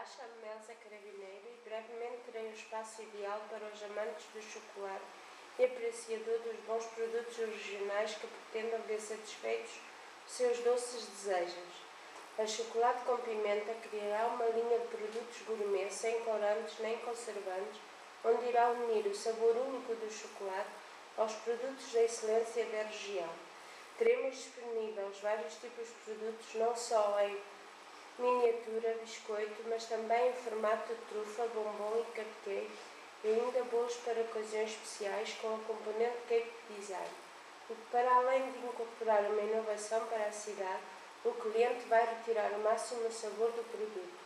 Olá, chamo-me Elsa Carabineiro e brevemente terei um espaço ideal para os amantes do chocolate e apreciador dos bons produtos regionais que pretendam ver satisfeitos os seus doces desejos. A Chocolate com Pimenta criará uma linha de produtos gourmet sem corantes nem conservantes, onde irá unir o sabor único do chocolate aos produtos da excelência da região. Teremos disponíveis vários tipos de produtos, não só em miniatura, biscoito, mas também em formato de trufa, bombom e cupcake, e ainda bolos para ocasiões especiais com a componente cake design. O que, para além de incorporar uma inovação para a cidade, o cliente vai retirar o máximo do sabor do produto.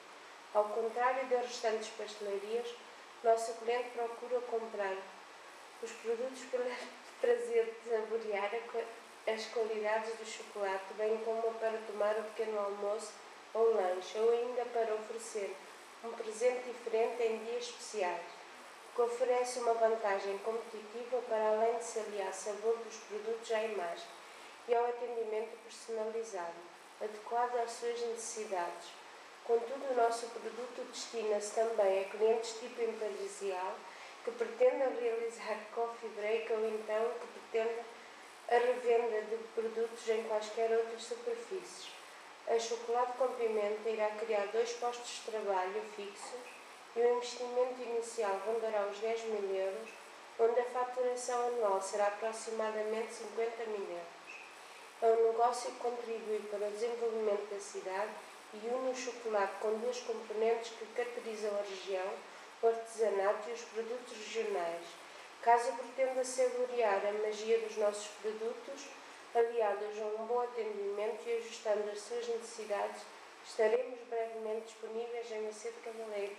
Ao contrário das restantes pastelarias, nosso cliente procura comprar os produtos pelo prazer de saborear as qualidades do chocolate, bem como para tomar o pequeno almoço ou lanche, ou ainda para oferecer um presente diferente em dias especiais, que oferece uma vantagem competitiva para além de se aliar sabor dos produtos à imagem e ao atendimento personalizado, adequado às suas necessidades. Contudo, o nosso produto destina-se também a clientes tipo empresarial que pretendam realizar coffee break ou então que pretendam a revenda de produtos em quaisquer outras superfícies. A Chocolate com Pimenta irá criar 2 postos de trabalho fixos e o investimento inicial rondará os 10.000 euros, onde a faturação anual será aproximadamente 50.000 euros. É um negócio que contribui para o desenvolvimento da cidade e une o chocolate com 2 componentes que caracterizam a região, o artesanato e os produtos regionais. Caso pretenda saborear a magia dos nossos produtos, aliados a um bom atendimento e ajustando as suas necessidades, estaremos brevemente disponíveis em Macedo Cavaleiro.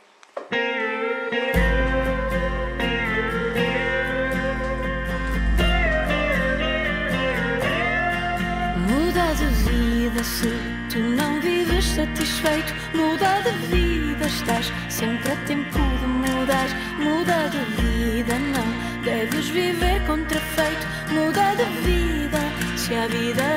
Muda de vida se tu não vives satisfeito. Muda de vida, estás sempre a tempo de mudar. Muda de vida, não deves viver contrafeito. Muda de vida, se a vida